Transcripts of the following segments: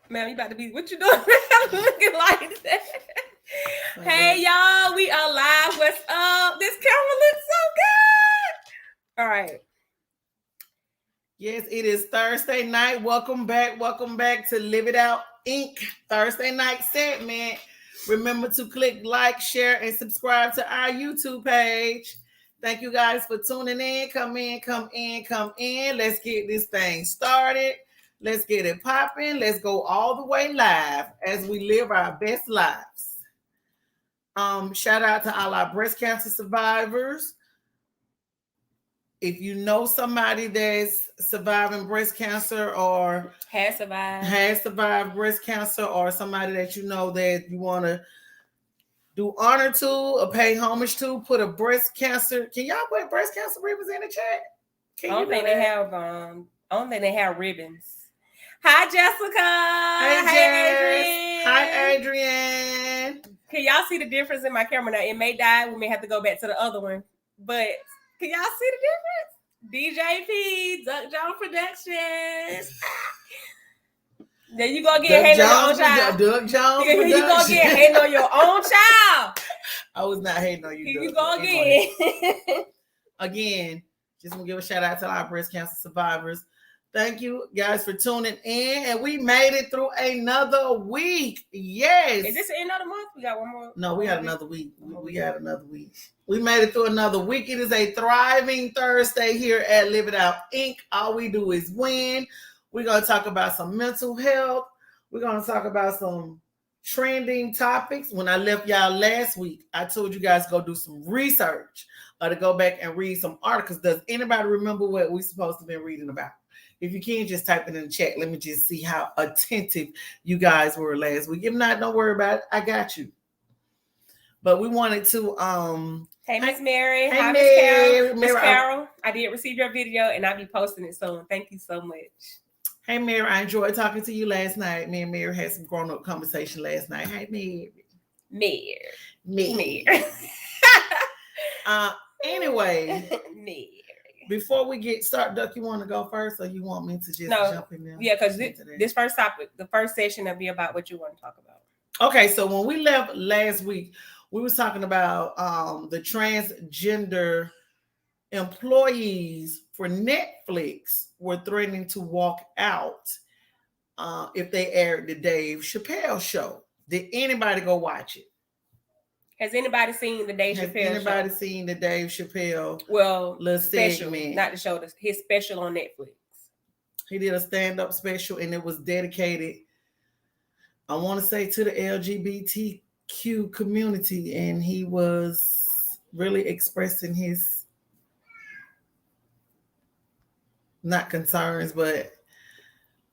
Man, you about to be, what you doing? Looking like that. Hey, y'all, we are live. What's up? This camera looks so good. All right. Yes, it is Thursday night. Welcome back to Live It Out Inc. Thursday night segment. Remember to click like, share, and subscribe to our YouTube page. Thank you guys for tuning in. Come in. Let's get this thing started. Let's get it popping. Let's go all the way live as we live our best lives. Shout out to all our breast cancer survivors. If you know somebody that's surviving breast cancer or has survived breast cancer, or somebody that you know that you want to do honor to or pay homage to, put a breast cancer. Can y'all put breast cancer ribbons in the chat? I don't think they have ribbons. Hi, Jessica. Hi, Adrian. Can y'all see the difference in my camera now? It may die. We may have to go back to the other one. But can y'all see the difference? DJP, Duck Jones Productions. Then you go get hating on your own child. Duck Jones Productions. You go get hating on your own child. I was not hating on you. You go again. Again, just want to give a shout out to our breast cancer survivors. Thank you guys for tuning in, and we made it through another week. Yes. Is this the end of the month? We got one more. No, we got another week. We got another week. We made it through another week. It is a thriving Thursday here at Live It Out Inc. All we do is win. We're going to talk about some mental health. We're going to talk about some trending topics. When I left y'all last week, I told you guys go do some research or to go back and read some articles. Does anybody remember what we're supposed to be reading about? If you can, just type it in the chat. Let me just see how attentive you guys were last week. If not, don't worry about it. I got you. But we wanted to Hey, Miss Mary. Hey, hi, Miss Carol. Miss Carol, I did receive your video and I'll be posting it soon. Thank you so much. Hey, Mary, I enjoyed talking to you last night. Me and Mary had some grown-up conversation last night. Hey, Mary. Anyway. Mary. Before we get started, Duck, you want to go first, or you want me to just jump in there? Yeah, because this first topic, the first session will be about what you want to talk about. Okay, so when we left last week, we was talking about the transgender employees for Netflix were threatening to walk out if they aired the Dave Chappelle show. Did anybody go watch it? Has anybody seen the Dave Chappelle show? Has anybody seen the Dave Chappelle special, segment? Not the show, his special on Netflix. He did a stand-up special, and it was dedicated, I want to say, to the LGBTQ community, and he was really expressing his, not concerns, but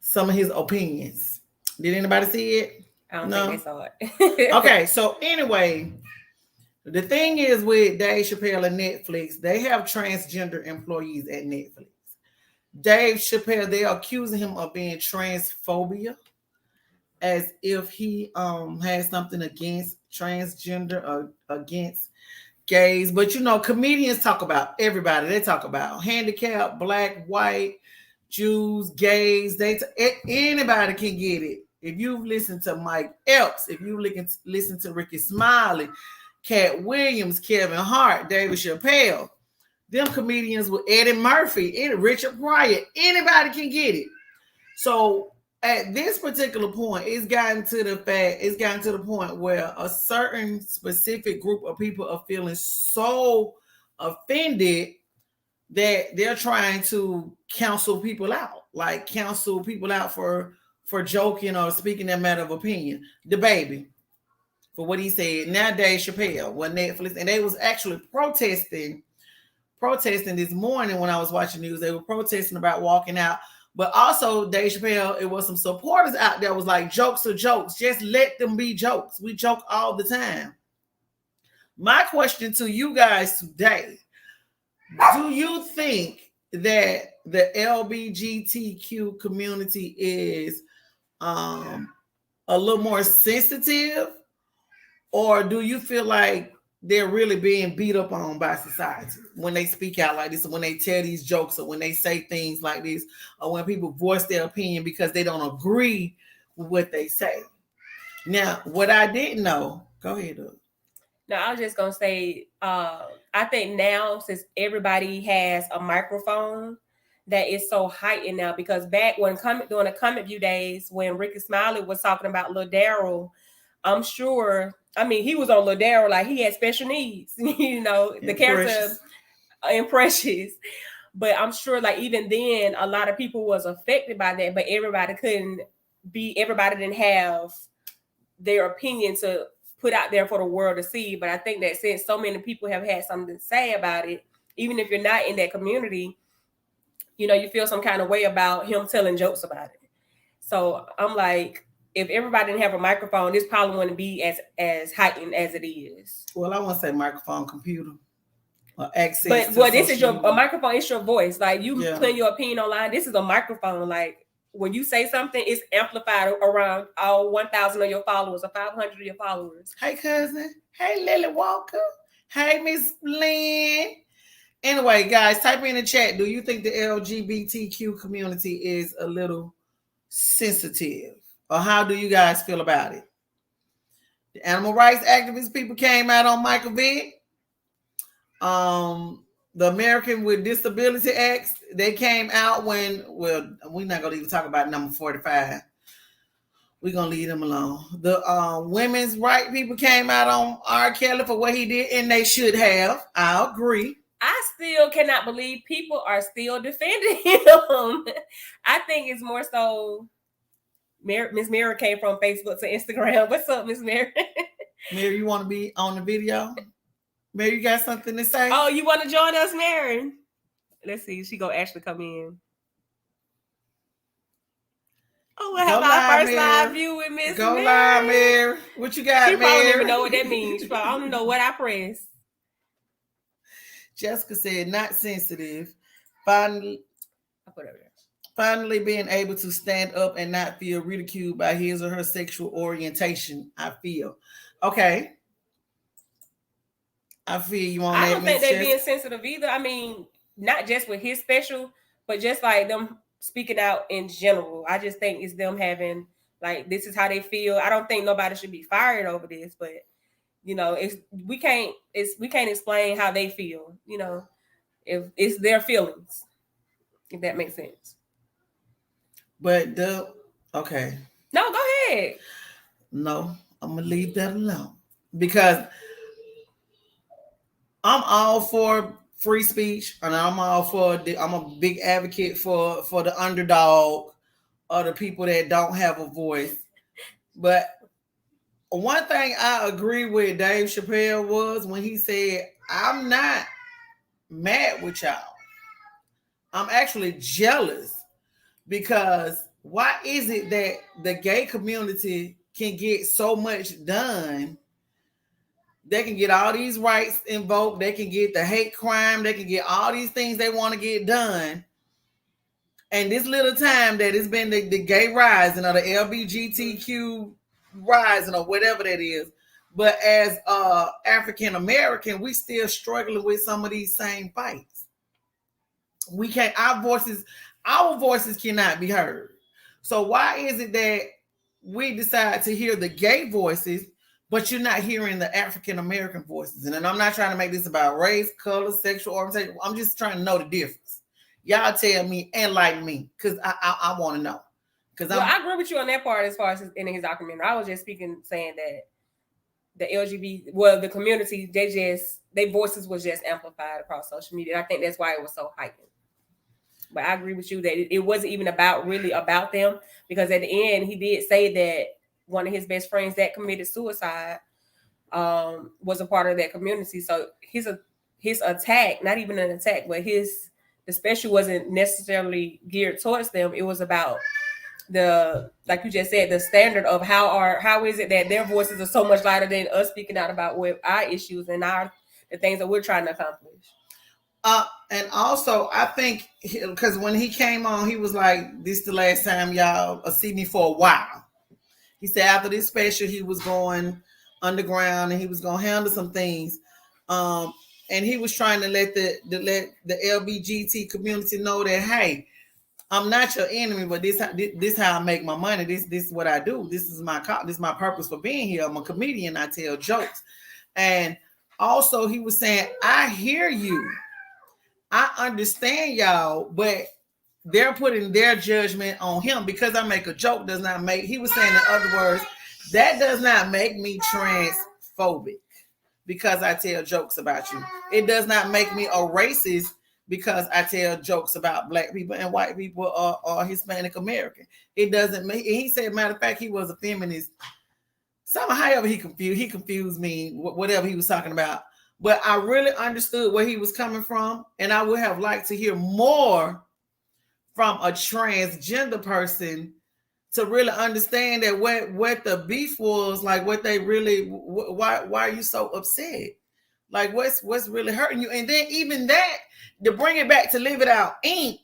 some of his opinions. Did anybody see it? I don't think they saw it. Okay, so anyway, the thing is with Dave Chappelle and Netflix, they have transgender employees at Netflix. Dave Chappelle, they're accusing him of being transphobia, as if he has something against transgender or against gays. But you know, comedians talk about everybody. They talk about handicapped, black, white, Jews, gays. Anybody can get it. If you've listened to Mike Epps, if you listen to Ricky Smiley, Cat Williams, Kevin Hart, David Chappelle, them comedians with Eddie Murphy, Richard Pryor, anybody can get it. So at this particular point, it's gotten to the point where a certain specific group of people are feeling so offended that they're trying to cancel people out for joking or speaking their matter of opinion. The baby, for what he said. Now Dave Chappelle, Netflix, and they was actually protesting this morning when I was watching news. They were protesting about walking out. But also, Dave Chappelle, it was some supporters out there was like, jokes are jokes. Just let them be jokes. We joke all the time. My question to you guys today, do you think that the LGBTQ community is a little more sensitive, or do you feel like they're really being beat up on by society when they speak out like this, or when they tell these jokes, or when they say things like this, or when people voice their opinion because they don't agree what they say. Now, what I didn't know, go ahead. No, I was just gonna say, I think now since everybody has a microphone, that is so heightened now. Because back when during the Comic View days, when Ricky Smiley was talking about Lil Daryl, I'm sure. I mean, he was on Lil Daryl like he had special needs. The character in Precious. But I'm sure, like even then, a lot of people was affected by that. But everybody didn't have their opinion to put out there for the world to see. But I think that since so many people have had something to say about it, even if you're not in that community, you feel some kind of way about him telling jokes about it. So I'm like, if everybody didn't have a microphone, this probably wouldn't be as heightened as it is. Well, I want to say microphone, computer, or access. But this is a microphone. It's your voice. Like you putting your opinion online. This is a microphone. Like when you say something, it's amplified around all 1,000 of your followers or 500 of your followers. Hey, cousin. Hey, Lily Walker. Hey, Miss Lynn. Anyway, guys, type in the chat. Do you think the LGBTQ community is a little sensitive? Or how do you guys feel about it? The animal rights activist people came out on Michael Vick. The American with Disability Act, they came out when, well, we're not going to even talk about number 45. We're going to leave them alone. The women's rights people came out on R. Kelly for what he did, and they should have. I agree. I still cannot believe people are still defending him. I think it's more so Miss Mary came from Facebook to Instagram. What's up, Miss Mary? Mary, you want to be on the video? Mary, you got something to say? Oh, you want to join us, Mary? Let's see. She gonna actually come in. Oh, we'll have our first live view with Miss Mary. Go live, Mary. What you got, Mary? She probably don't even know what that means. She probably, I don't know what I pressed. Jessica said, not sensitive. Finally being able to stand up and not feel ridiculed by his or her sexual orientation, I feel. Okay. I feel you on that. I don't think they're being sensitive either. I mean, not just with his special, but just like them speaking out in general. I just think it's them having, like, this is how they feel. I don't think nobody should be fired over this, but we can't explain how they feel, if it's their feelings, if that makes sense. But okay. No, go ahead. No, I'm gonna leave that alone because I'm all for free speech, and I'm all for I'm a big advocate for the underdog or the people that don't have a voice. But one thing I agree with Dave Chappelle was when he said, I'm not mad with y'all. I'm actually jealous because why is it that the gay community can get so much done? They can get all these rights invoked. They can get the hate crime. They can get all these things they want to get done. And this little time that it's been the gay rising or the LGBTQ rising or whatever that is. But as African American, we still struggling with some of these same fights. We can't, our voices cannot be heard. So why is it that we decide to hear the gay voices, but you're not hearing the African American voices? And then I'm not trying to make this about race, color, sexual orientation. I'm just trying to know the difference. Y'all tell me, enlighten me, because I want to know. Well, I agree with you on that part as far as in his documentary. I was just saying that the the community, their voices was just amplified across social media. And I think that's why it was so heightened. But I agree with you that it wasn't even really about them, because at the end he did say that one of his best friends that committed suicide was a part of that community. So his attack, not even an attack, but the special wasn't necessarily geared towards them. It was about like you just said, the standard of how is it that their voices are so much louder than us speaking out about what our issues and the things that we're trying to accomplish. And also, I think because when he came on, he was like, "This is the last time y'all see me for a while." He said after this special, he was going underground and he was going to handle some things. And he was trying to let the LGBT community know that, hey, I'm not your enemy, but this how I make my money. This is what I do. This is my purpose for being here. I'm a comedian. I tell jokes. And also he was saying, I hear you. I understand y'all, but they're putting their judgment on him because I make a joke does not make, he was saying in other words, that does not make me transphobic because I tell jokes about you. It does not make me a racist because I tell jokes about black people and white people or Hispanic American. It doesn't make, he said, matter of fact, he was a feminist. Somehow, however, he confused me, whatever he was talking about. But I really understood where he was coming from, and I would have liked to hear more from a transgender person to really understand that what the beef was, like what they really, why are you so upset? Like what's really hurting you? And then even that, to bring it back to Live It Out Inc.,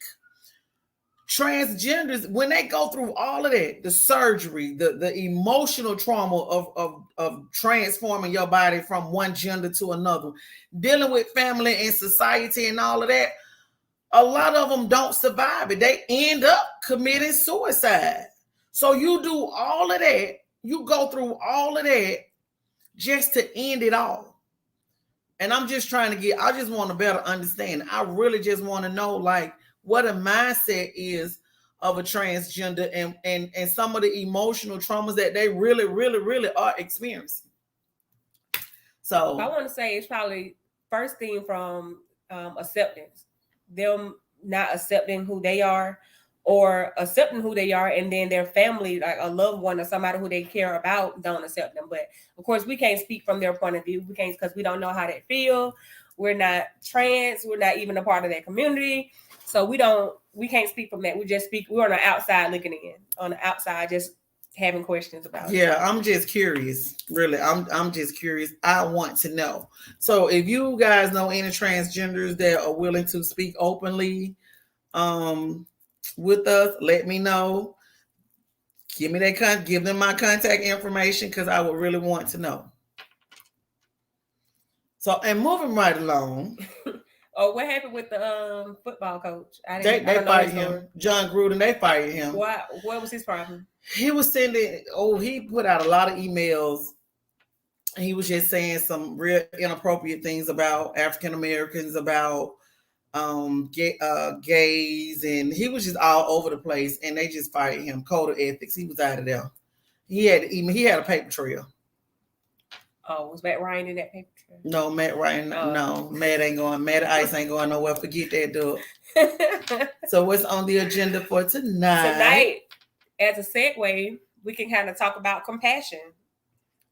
transgenders, when they go through all of that, the surgery, the emotional trauma of transforming your body from one gender to another, dealing with family and society and all of that, a lot of them don't survive it. They end up committing suicide. So you do all of that, you go through all of that just to end it all. And I'm just trying to I just want to better understand. I really just want to know like what a mindset is of a transgender and some of the emotional traumas that they really, really, really are experiencing. So I want to say it's probably first thing from acceptance. Them not accepting who they are or accepting who they are, and then their family, like a loved one or somebody who they care about, don't accept them. But of course, we can't speak from their point of view. We can't, because we don't know how they feel. We're not trans. We're not even a part of that community. So we can't speak from that. We're on the outside looking in, on the outside, just having questions about it. Yeah, I'm just curious. Really, I'm just curious. I want to know. So if you guys know any transgenders that are willing to speak openly with us, let me know. Give them my contact information because I would really want to know. So, and moving right along. Oh, what happened with the football coach? They fired him. John Gruden, they fired him. Why? What was his problem? He was he put out a lot of emails. He was just saying some real inappropriate things about African Americans, about gays, and he was just all over the place, and they just fired him. Code of ethics. He was out of there. He had a paper trail. Oh, was Matt Ryan in that paper trail? No, Matt Ryan. Oh. No, Matt Ice ain't going nowhere. Forget that, dude. So what's on the agenda for tonight? Tonight, as a segue, we can kind of talk about compassion.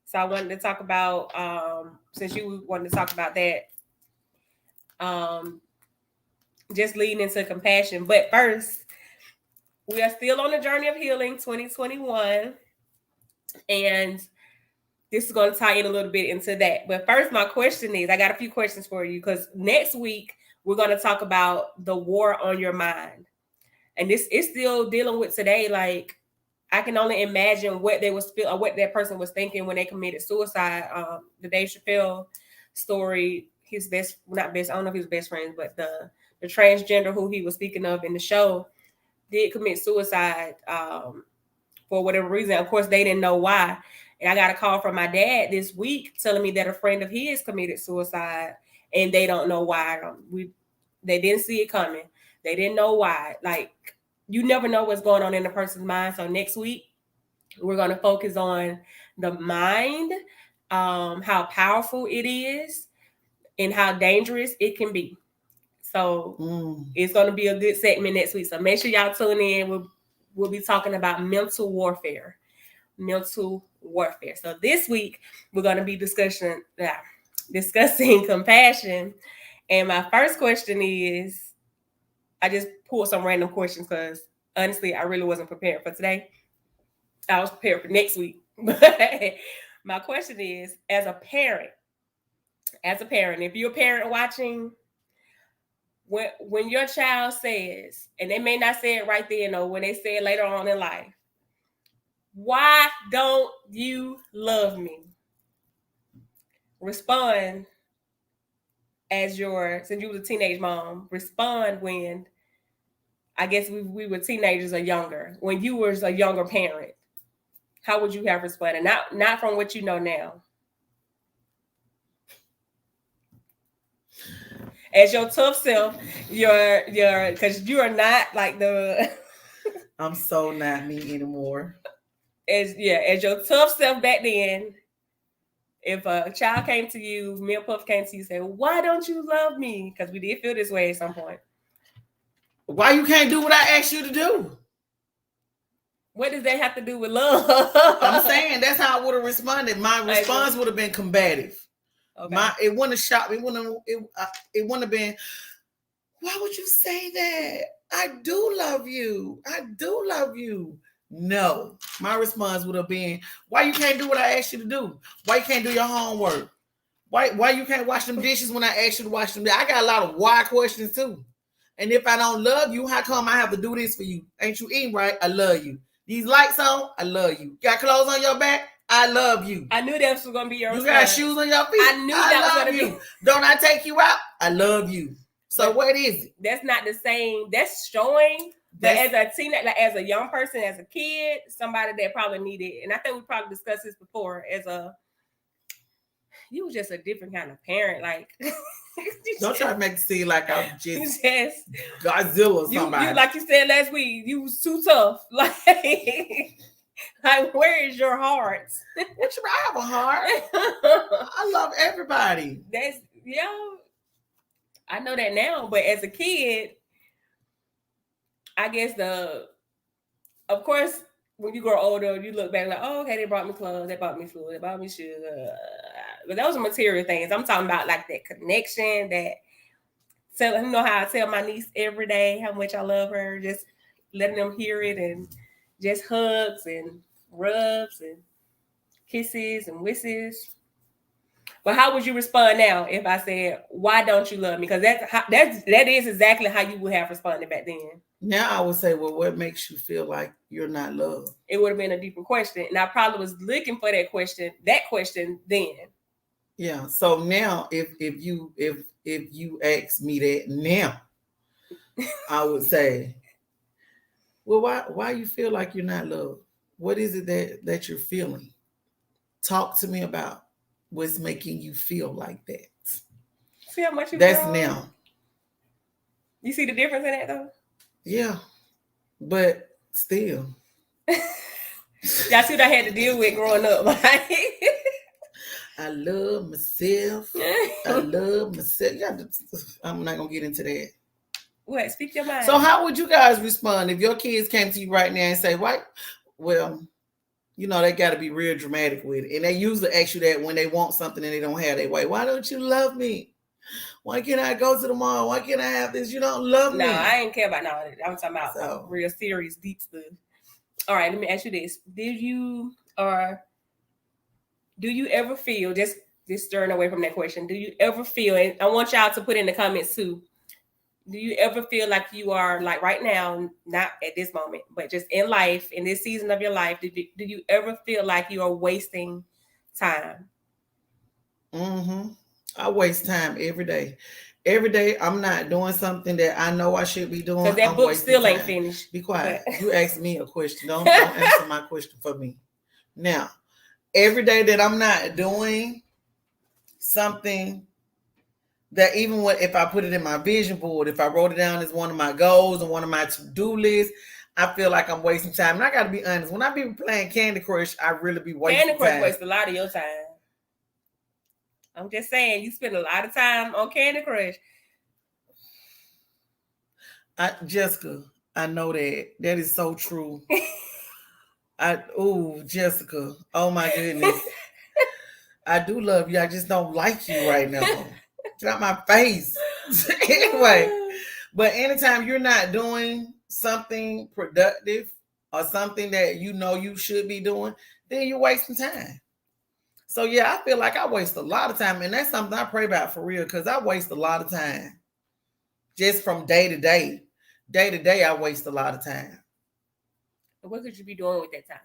So I wanted to talk about, since you wanted to talk about that, just leading into compassion. But first, we are still on the journey of healing 2021. And this is going to tie in a little bit into that. But first, my question is, I got a few questions for you, because next week, we're going to talk about the war on your mind. And this is still dealing with today. Like, I can only imagine what they was feel or what that person was thinking when they committed suicide. The Dave Chappelle story, I don't know if he was best friends, but the transgender who he was speaking of in the show did commit suicide for whatever reason. Of course, they didn't know why. And I got a call from my dad this week telling me that a friend of his committed suicide and they don't know why. They didn't see it coming. They didn't know why. Like, you never know what's going on in a person's mind. So next week, we're going to focus on the mind, how powerful it is, and how dangerous it can be. So it's going to be a good segment next week. So make sure y'all tune in. We'll be talking about mental warfare. So this week, we're going to be discussing compassion. And my first question is, I just pulled some random questions because honestly, I really wasn't prepared for today. I was prepared for next week. But my question is, as a parent, if you're a parent watching, when your child says, and they may not say it right then, or when they say it later on in life, why don't you love me? Respond since you was a teenage mom, respond when I guess we were teenagers or younger, when you were a younger parent, how would you have responded? Not from what you know now. As your tough self, your because you are not like the I'm so not me anymore. as your tough self back then. If a child came to you, Meal Puff came to you, said, "Why don't you love me?" Because we did feel this way at some point. Why you can't do what I asked you to do? What does that have to do with love? I'm saying that's how I would have responded. My response would have been combative. Okay. It wouldn't have shocked me. It wouldn't have been, why would you say that? I do love you. I do love you. No. My response would have been, why you can't do what I asked you to do? Why you can't do your homework? Why you can't wash them dishes when I asked you to wash them? I got a lot of why questions too. And if I don't love you, how come I have to do this for you? Ain't you eating right? I love you. These lights on? I love you. Got clothes on your back? I love you. I knew that was going to be your response. You got shoes on your feet? I knew that was going to be. Don't I take you out? I love you. So what is it? That's not the same. That's showing. But as a teenager, like as a young person, as a kid, somebody that probably needed, and I think we probably discussed this before, you was just a different kind of parent. Like, don't try to make it seem like I'm just Godzilla or somebody. You, like you said last week, you was too tough. Like, where is your heart? What you? I have a heart. I love everybody. I know that now, but as a kid, I guess of course, when you grow older, you look back like, oh, okay, they brought me clothes, they bought me food, they bought me shoes. But those are material things. I'm talking about like that connection, you know how I tell my niece every day how much I love her, just letting them hear it, and just hugs and rubs and kisses and wishes. But how would you respond now if I said, "Why don't you love me?" Because that is exactly how you would have responded back then. Now I would say, well, what makes you feel like you're not loved? It would have been a deeper question, and I probably was looking for that question then. Yeah. So now, if you ask me that now, I would say, well, why you feel like you're not loved? What is it that you're feeling? Talk to me about what's making you feel like that. See how much that's grown? Now. You see the difference in that though? Yeah, but still. Y'all see what I had to deal with growing up, right? I love myself. Yeah, I'm not gonna get into that. What? Speak your mind. So how would you guys respond if your kids came to you right now and say, "Why?" Well, you know, they got to be real dramatic with it. And they usually ask you that when they want something and they don't have their way. Why don't you love me? Why can't I go to the mall? Why can't I have this? You don't love me. No, I ain't care about that. I'm talking about real serious, deep stuff. All right, let me ask you this. Do you ever feel, just stirring away from that question, do you ever feel, and I want y'all to put in the comments too, do you ever feel like you are, like right now, not at this moment, but just in life, in this season of your life, do you ever feel like you are wasting time? Mm-hmm. I waste time every day. Every day I'm not doing something that I know I should be doing. Because that book still ain't finished. Be quiet. You asked me a question. Don't answer my question for me. Now, every day that I'm not doing something that, even if I put it in my vision board, if I wrote it down as one of my goals and one of my to-do lists, I feel like I'm wasting time. And I got to be honest, when I be playing Candy Crush, I really be wasting time. Candy Crush wastes a lot of your time. I'm just saying, you spend a lot of time on Candy Crush. Jessica, I know that. That is so true. Jessica. Oh my goodness. I do love you. I just don't like you right now. Get out my face. Anyway, but anytime you're not doing something productive or something that you know you should be doing, then you're wasting time. So yeah, I feel like I waste a lot of time, and that's something I pray about for real, because I waste a lot of time. Just from day to day. Day to day, I waste a lot of time. What could you be doing with that time?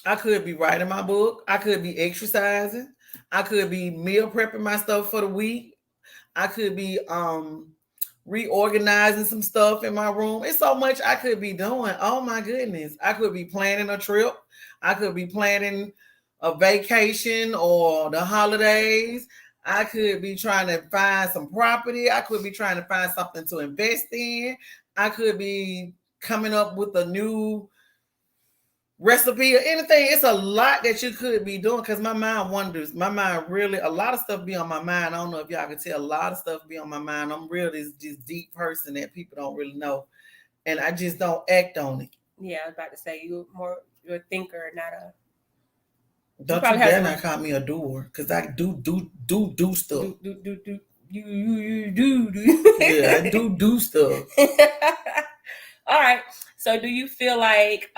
I could be writing my book. I could be exercising. I could be meal prepping my stuff for the week. I could be reorganizing some stuff in my room. It's so much I could be doing. Oh my goodness. I could be planning a trip. I could be planning a vacation or the holidays. I could be trying to find some property. I could be trying to find something to invest in. I could be coming up with a new recipe or anything. It's a lot that you could be doing because my mind wanders. My mind really, a lot of stuff be on my mind. I don't know if y'all can tell, a lot of stuff be on my mind. I'm really this deep person that people don't really know, and I just don't act on it. Yeah, I was about to say you're a thinker, not a. Don't you dare not call me a doer, because I do stuff. You do. Yeah, I do stuff. All right. So do you feel like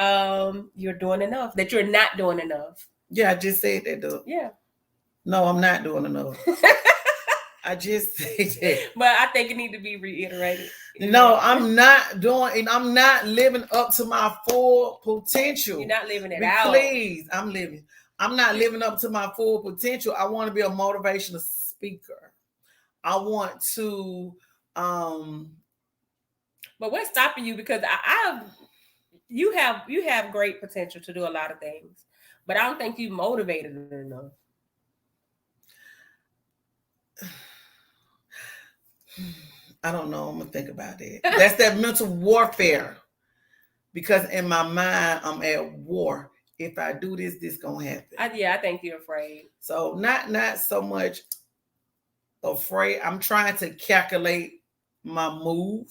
you're doing enough? That you're not doing enough? Yeah, I just said that though. Yeah. No, I'm not doing enough. I just said that. But I think it needs to be reiterated. No, I'm not doing, I'm not living up to my full potential. You're not living it out. Please, I'm not living up to my full potential. I want to be a motivational speaker. I want to but what's stopping you? Because you have great potential to do a lot of things, but I don't think you motivated enough. I don't know. I'm gonna think about it. That's that mental warfare. Because in my mind, I'm at war. If I do this, this gonna happen. I think you're afraid. So not so much afraid. I'm trying to calculate my move.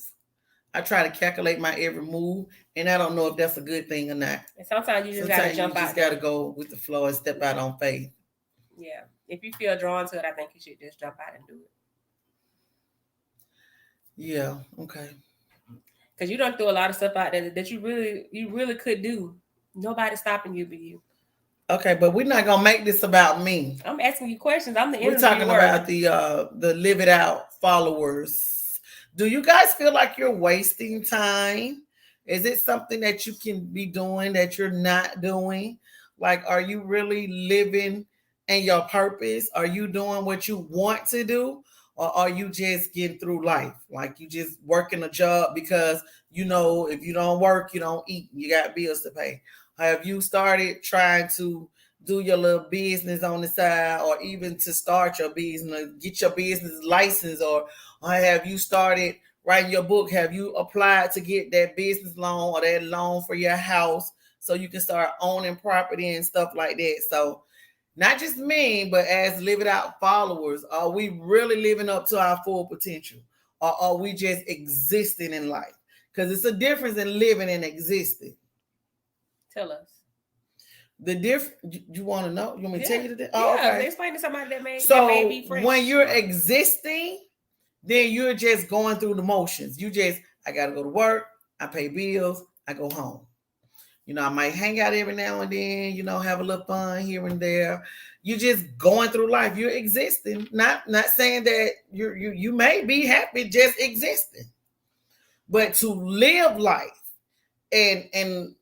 I try to calculate my every move, and I don't know if that's a good thing or not. And sometimes you just gotta jump out. You just gotta go with the flow and step out on faith. Yeah. If you feel drawn to it, I think you should just jump out and do it. Yeah, okay. Because you don't do a lot of stuff out there that you really could do. Nobody's stopping you but you. Okay, but we're not gonna make this about me. I'm asking you questions. I'm the interviewer. We're talking about the Live It Out followers. Do you guys feel like you're wasting time? Is it something that you can be doing that you're not doing? Like, are you really living in your purpose? Are you doing what you want to do? Or are you just getting through life? Like you just working a job because you know if you don't work, you don't eat. You got bills to pay. Have you started trying to do your little business on the side, or even to start your business, get your business license, or have you started writing your book? Have you applied to get that business loan or that loan for your house so you can start owning property and stuff like that? So not just me, but as Live It Out followers, are we really living up to our full potential? Or are we just existing in life? Because it's a difference in living and existing. Tell us. The difference, you want to know? You want me to tell you that? Oh, okay. Explain to somebody that may be fresh. When you're existing, then you're just going through the motions. I got to go to work, I pay bills, I go home. You know, I might hang out every now and then, you know, have a little fun here and there. You're just going through life. You're existing. Not saying that you may be happy just existing. But to live life, and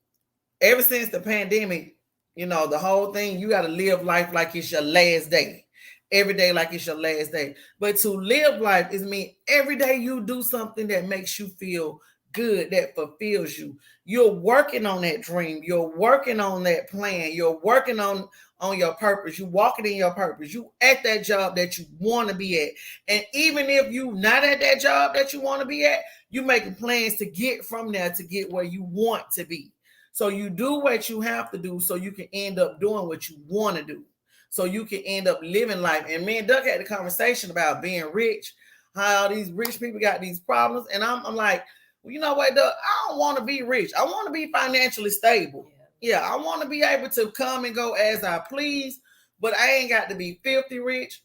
ever since the pandemic, you know, the whole thing, you got to live life like it's your last day. Every day like it's your last day. But to live life is mean every day you do something that makes you feel good, that fulfills you. You're working on that dream. You're working on that plan. You're working on your purpose. You're walking in your purpose. You at that job that you want to be at. And even if you not at that job that you want to be at, you making plans to get from there to get where you want to be. So you do what you have to do so you can end up doing what you want to do. So you can end up living life. And me and Duck had the conversation about being rich, how these rich people got these problems. And I'm like, well, you know what, Duck? I don't want to be rich. I want to be financially stable. Yeah, I want to be able to come and go as I please, but I ain't got to be filthy rich.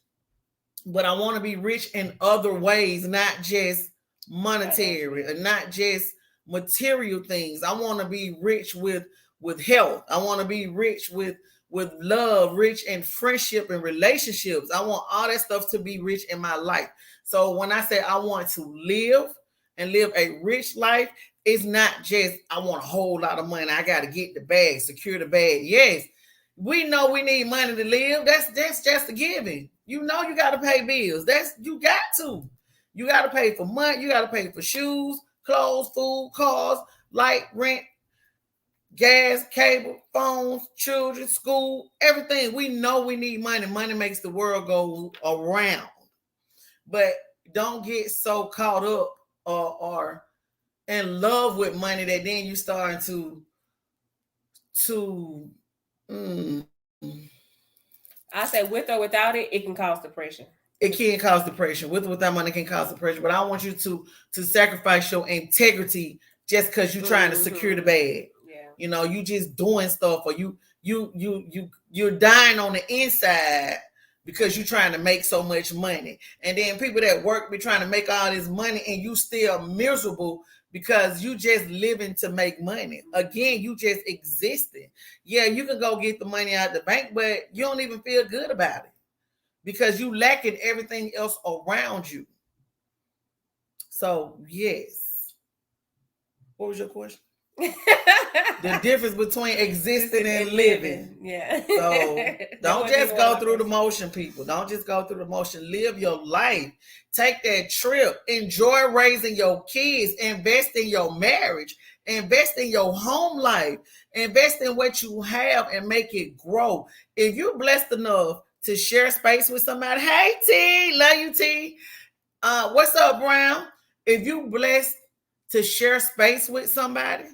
But I want to be rich in other ways, not just monetary and not just material things. I want to be rich with health. I want to be rich with love, rich in friendship and relationships. I want all that stuff to be rich in my life. So when I say I want to live a rich life, it's not just I want a whole lot of money. I got to get the bag, secure the bag. Yes, we know we need money to live. That's just a given. You know you got to pay bills. You got to. You got to pay for money. You got to pay for shoes, clothes, food, cars, light, rent, gas, cable, phones, children, school, everything. We know we need money. Money makes the world go around. But don't get so caught up or in love with money that then you starting to I say with or without it, it can cause depression. it can cause depression. With or without money can cause depression. But I don't want you to sacrifice your integrity just because you're trying to secure the bag. Yeah. You know, you just doing stuff, or you're dying on the inside because you're trying to make so much money. And then people that work be trying to make all this money and you still miserable because you just living to make money. Again, you just existing. Yeah, you can go get the money out of the bank, but you don't even feel good about it because you lacking everything else around you. So, yes. What was your question? The difference between existing and living. Yeah. So don't just go through the motion, people. Don't just go through the motion. Live your life. Take that trip. Enjoy raising your kids. Invest in your marriage. Invest in your home life. Invest in what you have and make it grow. If you're blessed enough to share space with somebody, hey T, love you T. What's up, Brown? If you blessed to share space with somebody,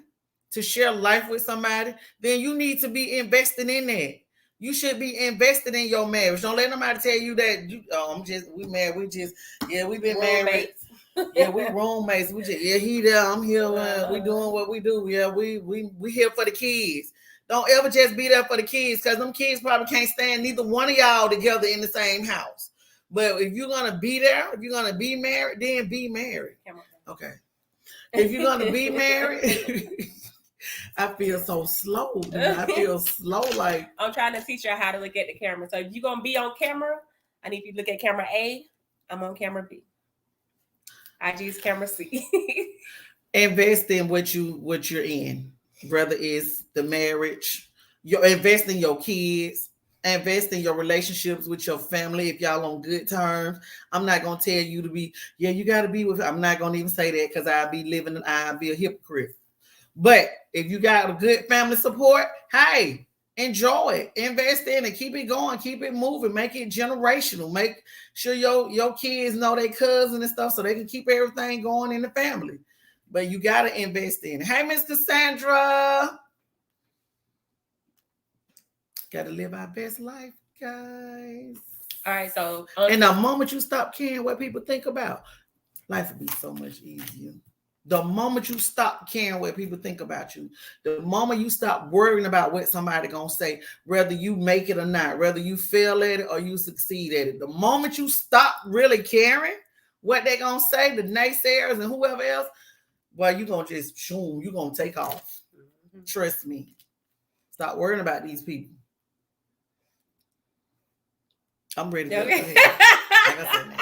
to share life with somebody, then you need to be investing in that. You should be invested in your marriage. Don't let nobody tell you that we married. We've been married. Yeah, we roommates. He there, I'm here. We doing what we do. Yeah, we here for the kids. Don't ever just be there for the kids, because them kids probably can't stand neither one of y'all together in the same house. But if you're gonna be there, if you're gonna be married, then be married. Okay. If you're gonna be married. I feel so slow. I feel slow. Like I'm trying to teach you how to look at the camera. So if you're gonna be on camera, I need you to look at camera A. I'm on camera B. IG's camera C. Invest in what you're in. Whether it's the marriage, you invest in your kids, invest in your relationships with your family. If y'all on good terms, I'm not gonna tell you to be. Yeah, you got to be with. I'm not gonna even say that because I'll be a hypocrite. But if you got a good family support, hey, enjoy it, invest in it, keep it going, keep it moving, make it generational. Make sure your kids know their cousin and stuff so they can keep everything going in the family. But you got to invest in it. Hey, Miss Cassandra. Got to live our best life, guys. All right, so and the moment you stop caring what people think about, life will be so much easier. The moment you stop caring what people think about you, the moment you stop worrying about what somebody gonna say, whether you make it or not, whether you fail at it or you succeed at it, the moment you stop really caring what they gonna say, the naysayers and whoever else, well, you gonna just shoom, you gonna take off. Mm-hmm. Trust me. Stop worrying about these people. I'm ready to go ahead. Like I said, man.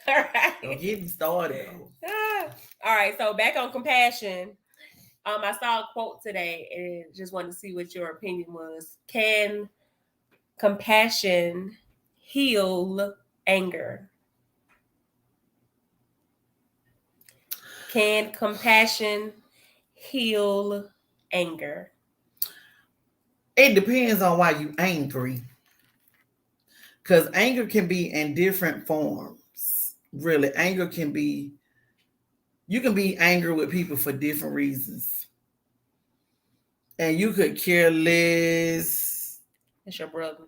All right. Don't get me started. All right. So back on compassion. I saw a quote today and just wanted to see what your opinion was. Can compassion heal anger? Can compassion heal anger? It depends on why you're angry. Because anger can be in different forms. Really, anger can be, you can be angry with people for different reasons. And you could care less. That's your brother.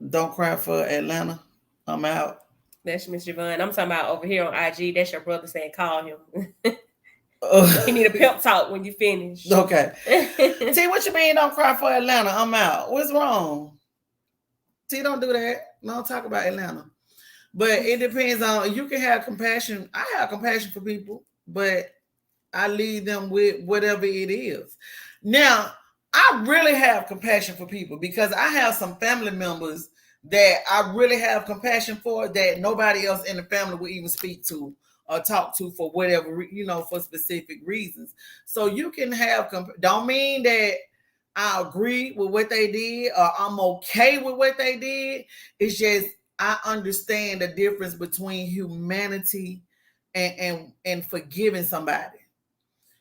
Don't cry for Atlanta. I'm out. That's Miss Javon. I'm talking about over here on IG. That's your brother saying call him. You need a pep talk when you finish. Okay. T, what you mean don't cry for Atlanta? I'm out. What's wrong? T, don't do that. Don't talk about Atlanta. But it depends on, you can have compassion. I have compassion for people, but I leave them with whatever it is. Now, I really have compassion for people because I have some family members that I really have compassion for that nobody else in the family will even speak to or talk to for whatever, for specific reasons. So you can have, don't mean that I agree with what they did or I'm okay with what they did. It's just, I understand the difference between humanity and forgiving somebody.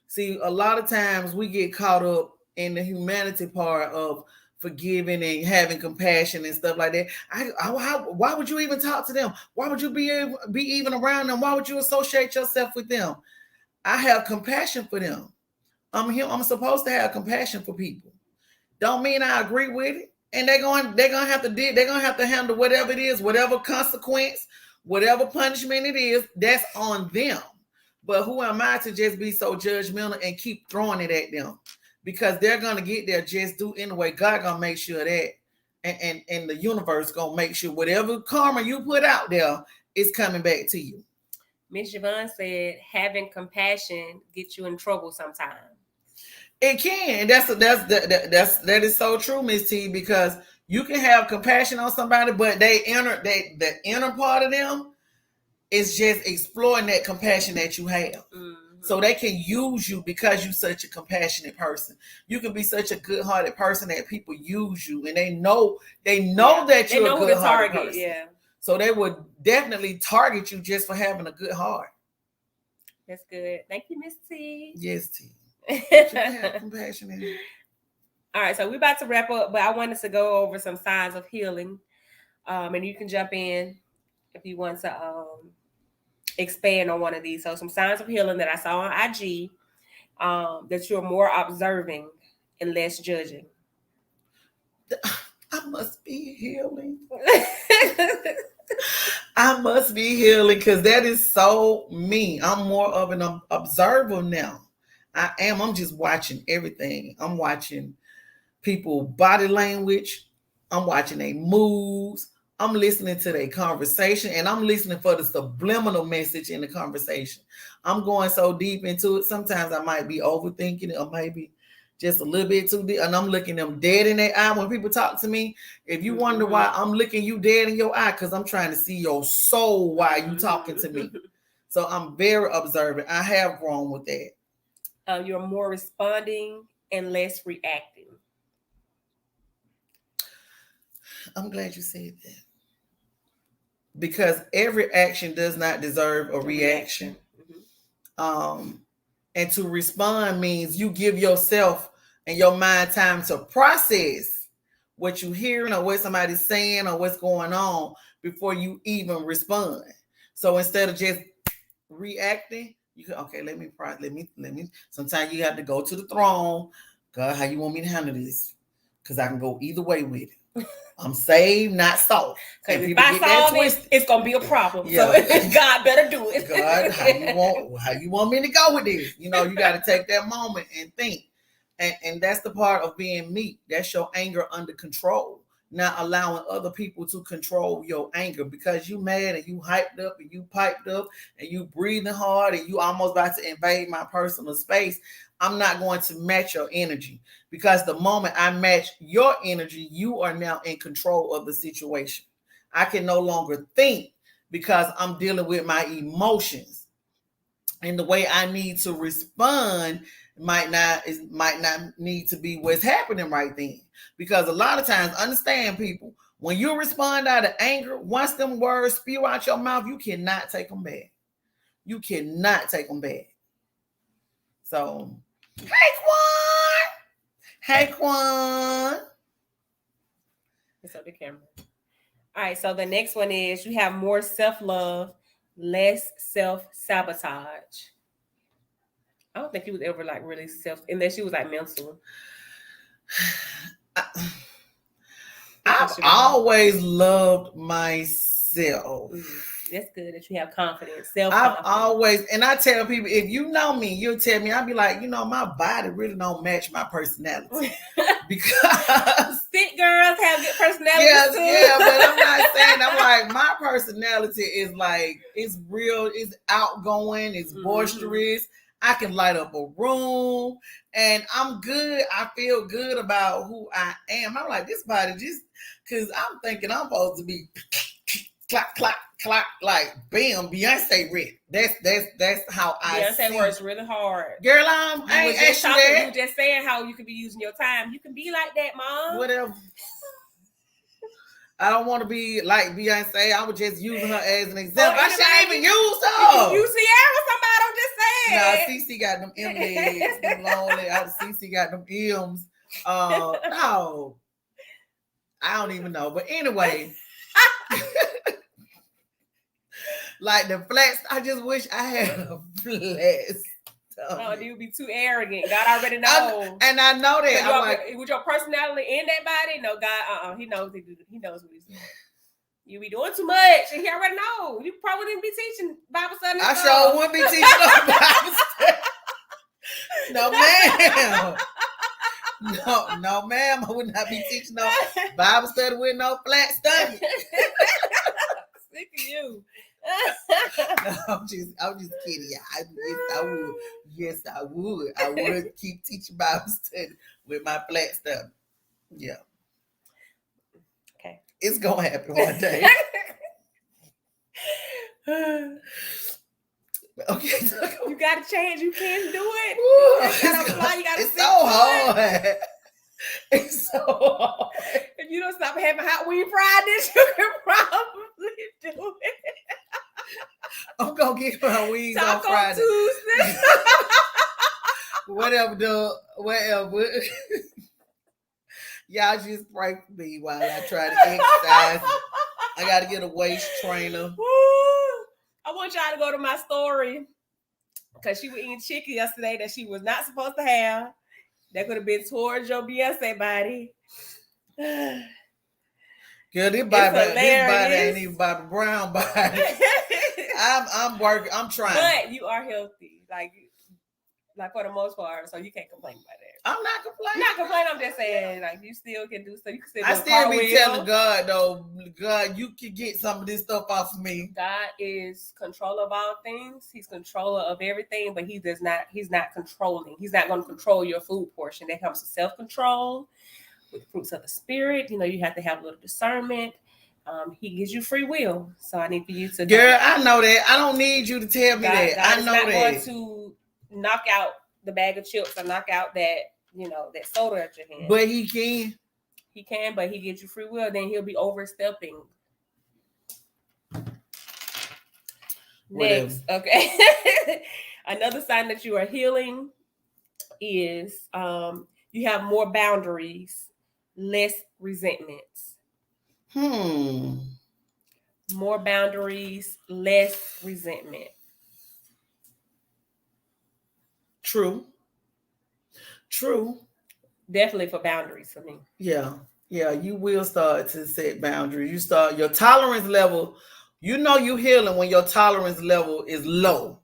See, a lot of times we get caught up in the humanity part of forgiving and having compassion and stuff like that. Why would you even talk to them? Why would you be even around them? Why would you associate yourself with them? I have compassion for them. I'm supposed to have compassion for people. Don't mean I agree with it. And they're gonna have to handle whatever it is, whatever consequence, whatever punishment it is, that's on them. But who am I to just be so judgmental and keep throwing it at them? Because they're gonna get their just due anyway. God gonna make sure that, and the universe gonna make sure whatever karma you put out there is coming back to you. Miss Javon said, having compassion gets you in trouble sometimes. It can. That is so true, Miss T, because you can have compassion on somebody, but the inner part of them is just exploring that compassion that you have. Mm-hmm. So they can use you because you're such a compassionate person. You can be such a good-hearted person that people use you, and they know that you're a good-hearted person. Yeah. So they would definitely target you just for having a good heart. That's good. Thank you, Miss T. Yes, T. Have compassion in it. All right, so we're about to wrap up, but I wanted to go over some signs of healing. And you can jump in if you want to expand on one of these. So some signs of healing that I saw on IG, that you're more observing and less judging. I must be healing. I must be healing because that is so me. I'm more of an observer now. I'm just watching everything. I'm watching people body language. I'm watching their moves. I'm listening to their conversation, and I'm listening for the subliminal message in the conversation. I'm going so deep into it. Sometimes I might be overthinking it, or maybe just a little bit too deep, and I'm looking them dead in their eye when people talk to me. If you wonder why I'm looking you dead in your eye, because I'm trying to see your soul while you talking to me. So I'm very observant. I have grown with that. You're more responding and less reacting. I'm glad you said that. Because every action does not deserve a reaction. Mm-hmm. And to respond means you give yourself and your mind time to process what you're hearing or what somebody's saying or what's going on before you even respond. So instead of just reacting, you can, okay, let me. Sometimes you have to go to the throne. God, how you want me to handle this? Because I can go either way with it. I'm saved, not soft. Because if I solve it, it's gonna be a problem. Yeah. So God better do it. God, how you want me to go with this? You got to take that moment and think. And that's the part of being meek. That's your anger under control. Not allowing other people to control your anger because you mad and you hyped up and you piped up and you breathing hard and you almost about to invade my personal space. I'm not going to match your energy because the moment I match your energy, you are now in control of the situation. I can no longer think because I'm dealing with my emotions, and the way I need to respond might not need to be what's happening right then. Because a lot of times, understand people, when you respond out of anger, once them words spew out your mouth, you cannot take them back. You cannot take them back. So, hey Quan. It's up the camera. All right, so the next one is you have more self-love, less self-sabotage. I don't think he was ever like really unless she was like mental. I've always loved myself. Mm-hmm. That's good that you have confidence, self-confidence. I've always, and I tell people, if you know me, you'll tell me, I'll be like, my body really don't match my personality. Because fit girls have good personality. Yeah, but I'm not saying, I'm like, my personality is like, it's real, it's outgoing, it's boisterous. I can light up a room and I'm good. I feel good about who I am. I'm like, this body just, because I'm thinking I'm supposed to be clap, clap, clap, like bam, Beyonce ready. That's how I Beyonce works really hard. Girl, I ain't just talking, you were just saying how you could be using your time. You can be like that, Mom. Whatever. I don't want to be like Beyonce. I was just using her as an example. I shouldn't anybody- even use You her. can use Sierra somebody, I'm just Nah, saying. Cece got them M legs, them long legs. Cece got them M's. No, I don't even know. But anyway, like the flats, I just wish I had a flat Oh, stomach. you be too arrogant. God already knows. And I know that. I'm like, with your personality in that body, no, God, he knows he knows what he's doing. You be doing too much, and he already know. You probably didn't be teaching Bible study. I sure wouldn't be teaching no Bible study. No, ma'am. No, ma'am. I would not be teaching no Bible study with no flat stomach. Sick of you. No, I'm just kidding. Yes, I would. I would keep teaching Bible study with my flat stomach. Yeah. Okay. It's gonna happen one day. Okay. You gotta change. You can't do it. Ooh, You gotta it's so hard. It's so hard. If you don't stop having hot wing fried dish, you can probably do it. I'm gonna get my wings on Taco Friday. Tuesday. Whatever. Y'all just pray for me while I try to exercise. I gotta get a waist trainer. I want y'all to go to my story because she was eating chicken yesterday that she was not supposed to have. That could have been towards your Beyonce body. Girl, this body ain't even Bobby Brown body. I'm working. I'm trying. But you are healthy, like for the most part, so you can't complain about that. I'm not complaining. Not complaining. I'm just saying, like, you still can do stuff. You can still. I still be telling God though, God, you can get some of this stuff off of me. God is controller of all things. He's controller of everything, but He's not controlling. He's not going to control your food portion. That comes to self-control with fruits of the spirit. You know, you have to have a little discernment. He gives you free will, so I need for you to. Girl, I know that. I don't need you to tell me that. God I know is not that. going to knock out the bag of chips or knock out that that soda at your hand. But He can. He can, but He gives you free will. Then He'll be overstepping. Whatever. Next, okay. Another sign that you are healing is you have more boundaries, less resentments. More boundaries, less resentment. True. Definitely for boundaries for me. Yeah, you will start to set boundaries. You start your tolerance level. You know you healing when your tolerance level is low.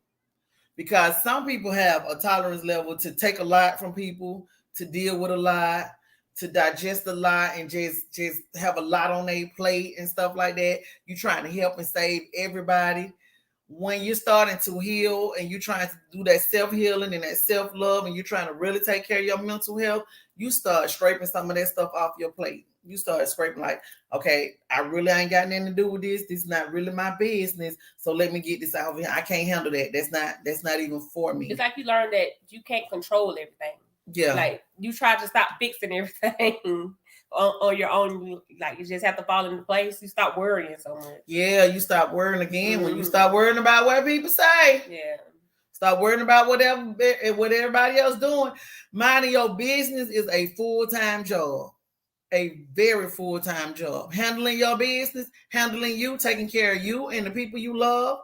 Because some people have a tolerance level to take a lot from people, to deal with a lot, to digest a lot, and just have a lot on their plate and stuff like that. You're trying to help and save everybody. When you're starting to heal and you're trying to do that self-healing and that self-love and you're trying to really take care of your mental health, you start scraping some of that stuff off your plate. You start scraping like, okay, I really ain't got nothing to do with this. This is not really my business. So let me get this out of here. I can't handle that. That's not even for me. It's like you learn that you can't control everything. Yeah. Like you try to stop fixing everything on your own. Like you just have to fall into place. You stop worrying so much. Yeah, you stop worrying again when you start worrying about what people say. Yeah. Stop worrying about what everybody else doing. Minding your business is a full-time job. A very full-time job. Handling your business, handling you, taking care of you and the people you love,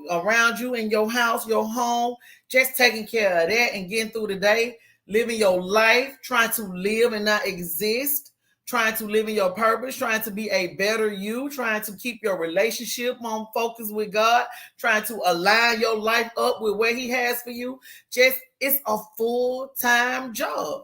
around you in your house, your home, just taking care of that and getting through the day, living your life, trying to live and not exist, trying to live in your purpose, trying to be a better you, trying to keep your relationship on focus with God, trying to align your life up with what He has for you. It's a full-time job.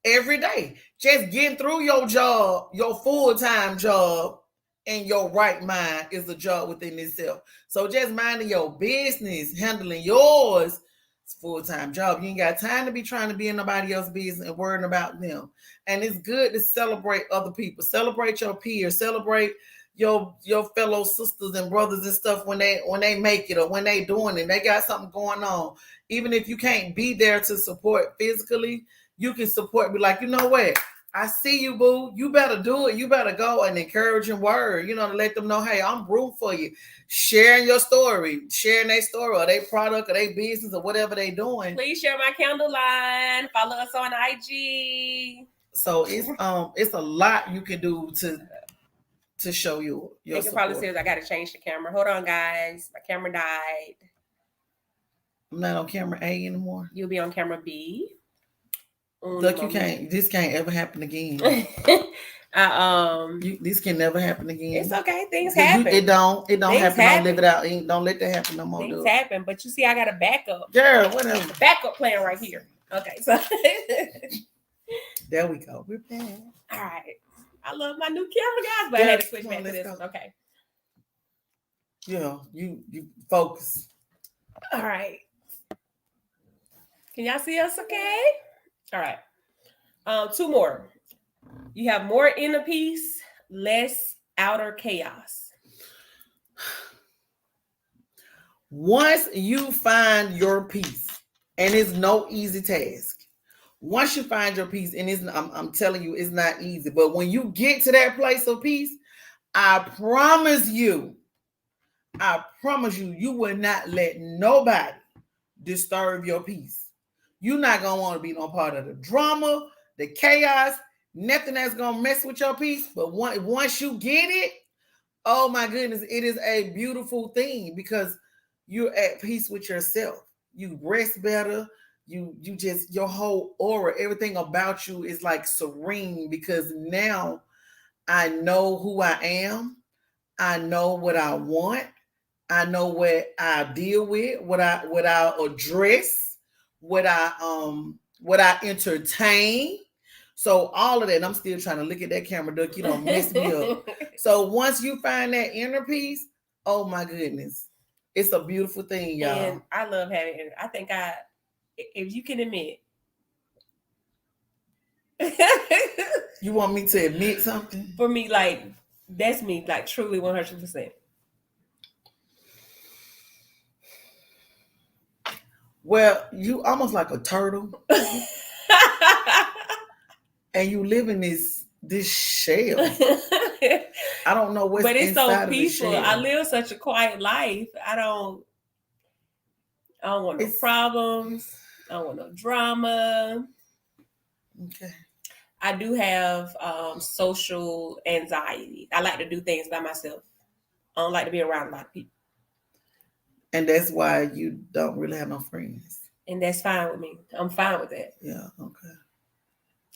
Every day, just getting through your job, your full-time job, and your right mind is a job within itself. So just minding your business, handling yours, it's a full-time job. You ain't got time to be trying to be in nobody else's business and worrying about them. And it's good to celebrate other people, celebrate your peers, celebrate your fellow sisters and brothers and stuff when they make it or when they doing it. They got something going on. Even if you can't be there to support physically, you can support, be like, you know what? I see you, boo. You better do it. You better go, an encouraging word, to let them know, hey, I'm rooting for you. Sharing your story, sharing their story or their product or their business or whatever they doing. Please share my candle line. Follow us on IG. So it's a lot you can do to show your They can probably say I got to change the camera. Hold on, guys. My camera died. I'm not on camera A anymore. You'll be on camera B. Look, this can't ever happen again. This can never happen again. It's okay. Things happen. It don't happen. Don't live it out. Don't let that happen no more. Things happen. But you see, I got a backup. Girl, whatever. Backup plan right here. Okay, so there we go. We're back. All right. I love my new camera, guys, but I had to switch back to this one. Okay. You focus. All right. Can y'all see us okay? All right. 2 more. You have more inner peace, less outer chaos. Once you find your peace, and it's no easy task. Once you find your peace, and I'm telling you, it's not easy. But when you get to that place of peace, I promise you, you will not let nobody disturb your peace. You're not going to want to be no part of the drama, the chaos, nothing that's going to mess with your peace. But once you get it, oh my goodness, it is a beautiful thing because you're at peace with yourself. You rest better. You just, your whole aura, everything about you is like serene because now I know who I am. I know what I want. I know what I deal with, what I address, what I entertain. So all of that, I'm still trying to look at that camera, Duck. You don't mess me up. So once you find that inner peace, oh my goodness, it's a beautiful thing, y'all. And I love having it. I think if you can admit. You want me to admit something? For me, like, that's me, like, truly 100%. Well, you almost like a turtle. And you live in this shell. I don't know what's but it's inside so peaceful. Of the shell. I live such a quiet life. I don't want no problems. I don't want no drama. Okay. I do have social anxiety. I like to do things by myself. I don't like to be around a lot of people. And that's why you don't really have no friends. And that's fine with me. I'm fine with that. Yeah, okay.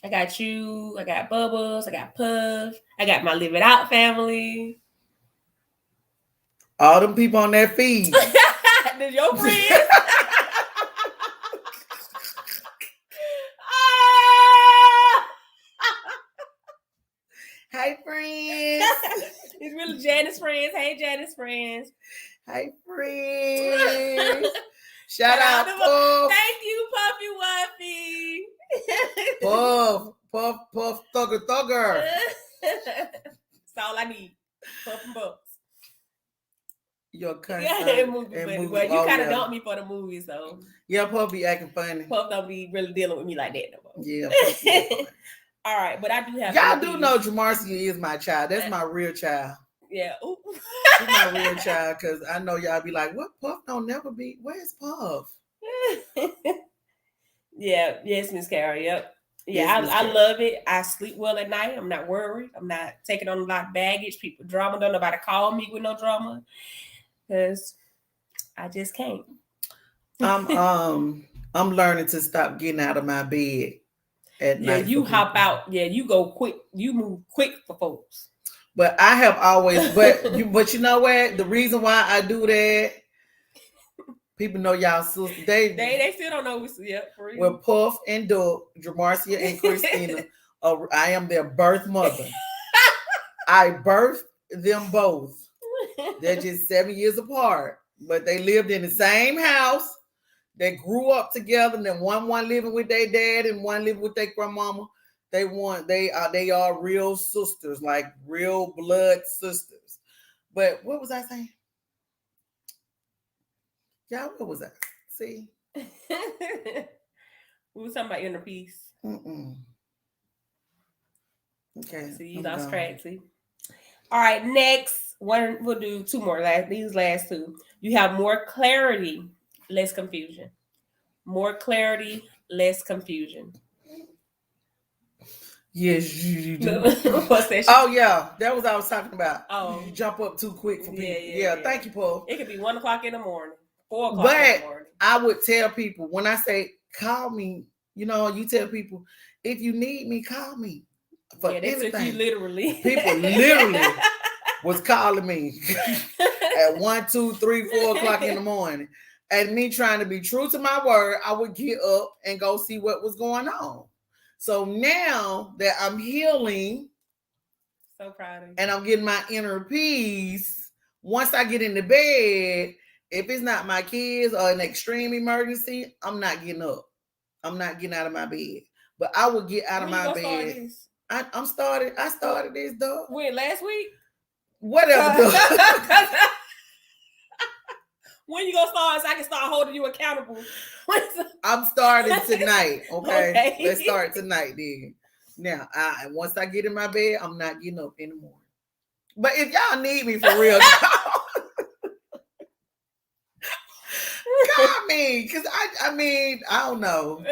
I got you. I got Bubbles. I got Puff. I got my Live It Out family. All them people on that feed. They're your friends. Hey, friends. It's really Janice friends. Hey, Janice friends. Hey, friends. Shout out to Puff. Thank you, Puffy Wuffy. Puff, Thugger. That's all I need. Puff and Bucks. Your cousin. Yeah, movie. Well, you kind of dumped me for the movie, so. Yeah, Puff be acting funny. Puff don't be really dealing with me like that no more. Yeah. All right, but I do have. Y'all do know Jamarcia is my child. That's my real child. Yeah. She's my real child because I know y'all be like, what? Puff don't never be. Where's Puff? Yeah. Yes, Miss Carol. Yep. Yeah, yes, I love it. I sleep well at night. I'm not worried. I'm not taking on a lot of baggage. People drama. Don't nobody call me with no drama because I just can't. I'm learning to stop getting out of my bed at night. Yeah, you hop out. Yeah, you go quick. You move quick for folks. But I have always, but you know what? The reason why I do that, people know y'all sister. They still don't know. For real. Well, Puff and Doug, Jamarcia and Christina, I am their birth mother. I birthed them both. They're just 7 years apart, but they lived in the same house. They grew up together, and then one living with their dad and one living with their grandmama. They are real sisters, like real blood sisters. But what was I saying? Yeah, what was that? See? We were talking about inner peace. Okay. See, you lost track. See. All right, next one. We'll do two more. These last two. You have more clarity, less confusion. More clarity, less confusion. Yes, you do. What's that? Oh yeah, that was what I was talking about. Oh, you jump up too quick for people. Yeah. Thank you, Paul. It could be 1 o'clock in the morning, 4 o'clock in the morning. I would tell people when I say call me, you tell people if you need me, call me for anything. You literally. People literally was calling me at 1, 2, 3, 4 o'clock in the morning. And me trying to be true to my word, I would get up and go see what was going on. So now that I'm healing, so proud of you, and I'm getting my inner peace, once I get into bed, if it's not my kids or an extreme emergency, I'm not getting up. I'm not getting out of my bed. But I will get out of my bed. I started this, dog. When, last week? Whatever, dog. When you gonna start so I can start holding you accountable? I'm starting tonight. Okay. Let's start tonight then. Now, once I get in my bed, I'm not getting up anymore. But if y'all need me for real, call me. Because I don't know.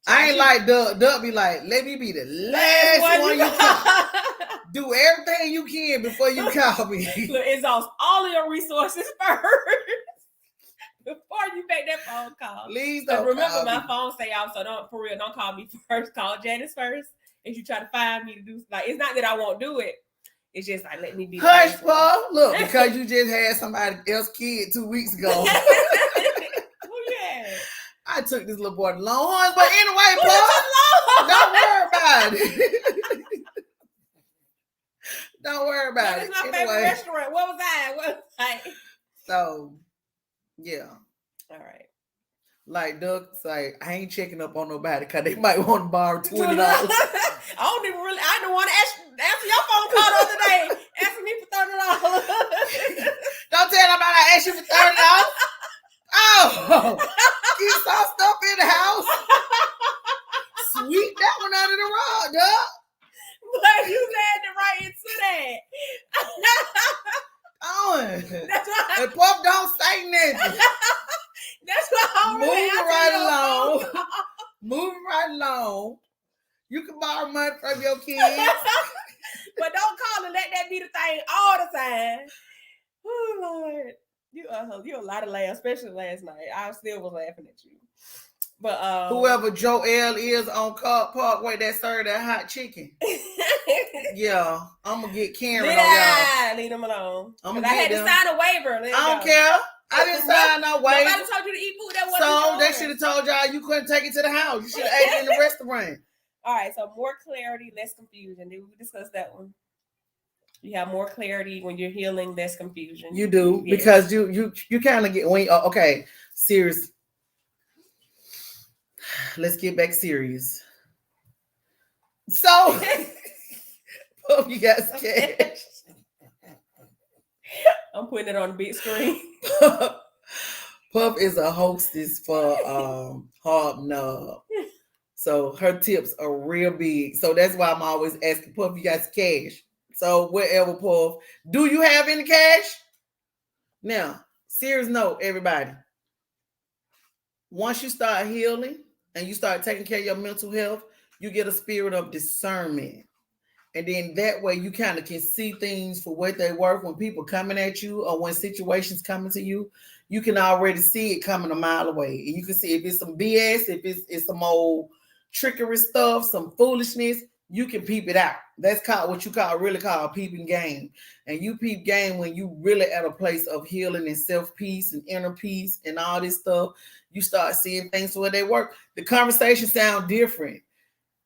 I ain't like Doug. Doug be like, let me be the last one you call. Do everything you can before you call me. Look, exhaust all of your resources first before you make that phone call. Please don't. Remember, my phone stay out, so don't call me first. Call Janice first. If you try to find me to do it's not that I won't do it. It's just like let me be. Hush, Paul. Look, because you just had somebody else's kid 2 weeks ago. I took this little boy to Longhorns, but anyway, Paul, don't worry about it. Don't worry about it. What is my favorite restaurant? What was that? So, yeah. All right. Like Doug's like, I ain't checking up on nobody because they might want to borrow $20. I didn't want to answer your phone call the other day. Asking me for $30. Don't tell nobody I asked you for $30. Oh, you saw stuff in the house. Sweep that one under the rug, Doug. But you had to write into that. That's why. And Puff don't say nothing. That's why I'm Moving right along. You can borrow money from your kids. But don't call and let that be the thing all the time. Oh Lord. You a lot of laughs, especially last night. I still was laughing at you. But whoever Joel is on Parkway that served that hot chicken. Yeah, I'm gonna get Karen on y'all. Leave them alone. I had to sign a waiver. I don't care. I didn't sign no waiver. Nobody told you to eat food that wasn't yours. They should have told y'all you couldn't take it to the house. You should have ate it in the restaurant. All right, so more clarity, less confusion. Did we discuss that one? You have more clarity when you're healing, less confusion. You do, because you kind of get okay, serious. Let's get back serious. So, you got scared. I'm putting it on the big screen. Puff is a hostess for Hobnob. So her tips are real big. So that's why I'm always asking Puff, you got cash? So whatever, Puff. Do you have any cash? Now, serious note, everybody. Once you start healing and you start taking care of your mental health, you get a spirit of discernment. And then that way you kind of can see things for what they were when people coming at you or when situations coming to you. You can already see it coming a mile away. And you can see if it's some BS, if it's some old trickery stuff, some foolishness, you can peep it out. That's called what you really call peeping game. And you peep game when you really at a place of healing and self-peace and inner peace and all this stuff. You start seeing things where they work. The conversation sound different.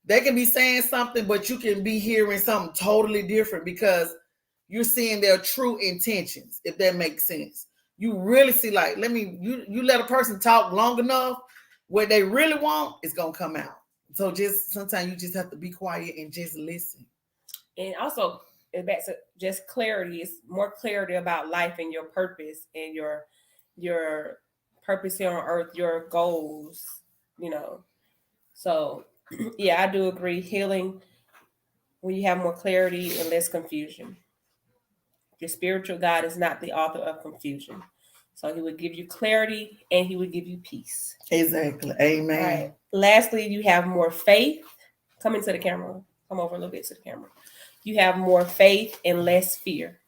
They can be saying something, but you can be hearing something totally different because you're seeing their true intentions, if that makes sense. You really see, like, you let a person talk long enough, what they really want is going to come out. So just sometimes you just have to be quiet and just listen. And also, back to just clarity, it's more clarity about life and your purpose and your purpose here on earth, your goals, So yeah, I do agree. Healing when you have more clarity and less confusion. Your spiritual God is not the author of confusion. So he would give you clarity and he would give you peace. Exactly. Amen. All right. Lastly, you have more faith. Come into the camera. Come over a little bit to the camera. You have more faith and less fear.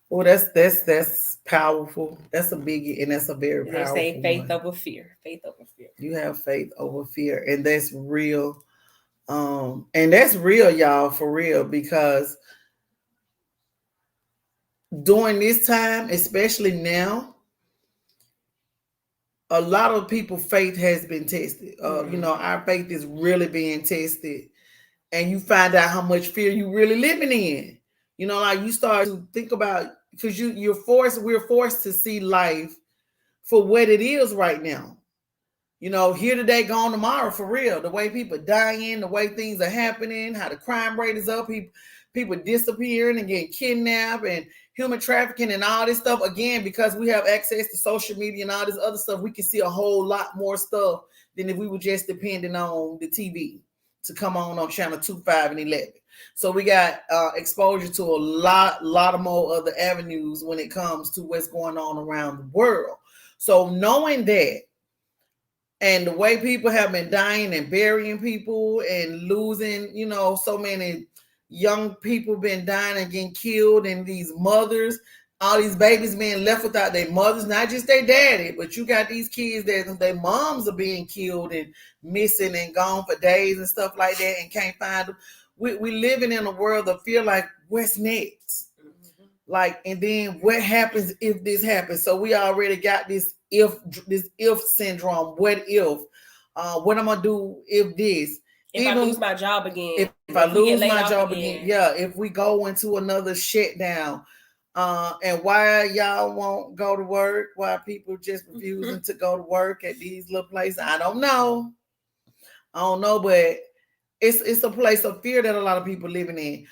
Well, that's powerful. That's a biggie, and that's a very powerful. They say faith one. over fear. Faith over fear. You have faith over fear, and that's real. And that's real, y'all, for real, because during this time, especially now, a lot of people's faith has been tested. You know, our faith is really being tested, and you find out how much fear you really living in. You know, like you start to think about, because we're forced to see life for what it is right now. You know, here today, gone tomorrow, for real. The way people dying, the way things are happening, how the crime rate is up, people disappearing and getting kidnapped, and human trafficking and all this stuff. Again, because we have access to social media and all this other stuff, we can see a whole lot more stuff than if we were just depending on the TV to come on channel 2, 5, and 11. So we got exposure to a lot of more other avenues when it comes to what's going on around the world. So knowing that, and the way people have been dying and burying people and losing, you know, so many young people been dying and getting killed, and these mothers, all these babies being left without their mothers, not just their daddy, but you got these kids that their moms are being killed and missing and gone for days and stuff like that and can't find them. We living in a world of fear, like, what's next? Like, and then what happens if this happens? So we already got this if syndrome. What if? What am I gonna do if this? If I lose my job again. If I lose my job again, yeah. If we go into another shutdown, and why y'all won't go to work? Why people just refusing to go to work at these little places? I don't know, but it's a place of fear that a lot of people living in.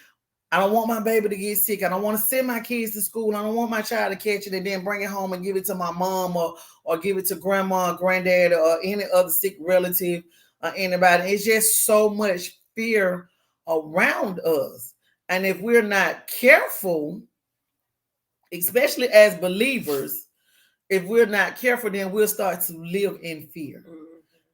I don't want my baby to get sick. I don't want to send my kids to school. I don't want my child to catch it and then bring it home and give it to my mom or give it to grandma, granddad, or any other sick relative or anybody. It's just so much fear around us. And if we're not careful, especially as believers, if we're not careful, then we'll start to live in fear.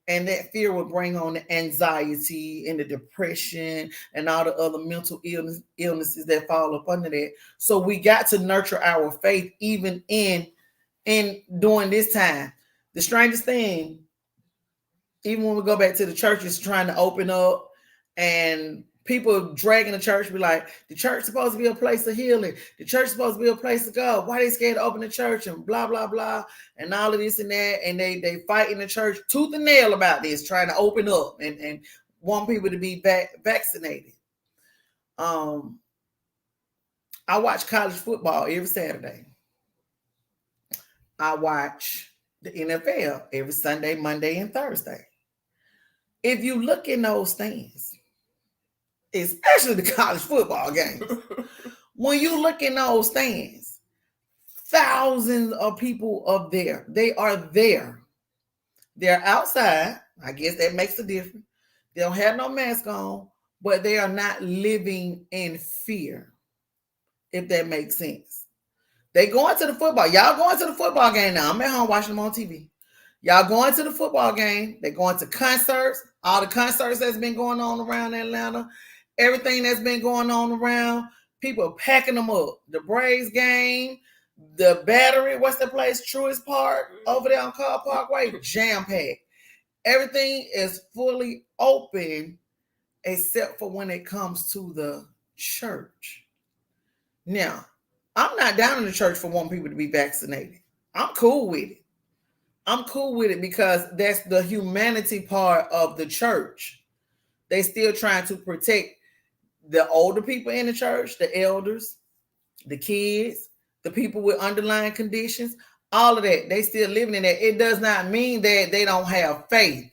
And that fear will bring on the anxiety and the depression and all the other mental illnesses that fall up under that. So we got to nurture our faith even in during this time. The strangest thing, even when we go back to the churches trying to open up, and people dragging the church, be like, the church supposed to be a place of healing. The church supposed to be a place to go. Why they scared to open the church and blah, blah, blah, and all of this and that. And they fight in the church tooth and nail about this, trying to open up and want people to be vaccinated. I watch college football every Saturday. I watch the NFL every Sunday, Monday, and Thursday. If you look in those stands, especially the college football games, when you look in those stands, thousands of people are there. They are there. They're outside. I guess that makes a difference. They don't have no mask on, but they are not living in fear, if that makes sense. They going to the football. Y'all going to the football game now. I'm at home watching them on TV. Y'all going to the football game. They're going to concerts. All the concerts that's been going on around Atlanta. Everything that's been going on around. People are packing them up. The Braves game, the Battery, what's the place? Truist Park, over there on Carl Parkway, jam-packed. Everything is fully open except for when it comes to the church. Now, I'm not down in the church for wanting people to be vaccinated. I'm cool with it. I'm cool with it because that's the humanity part of the church. They still trying to protect the older people in the church, the elders, the kids, the people with underlying conditions, all of that. They still living in that. It does not mean that they don't have faith.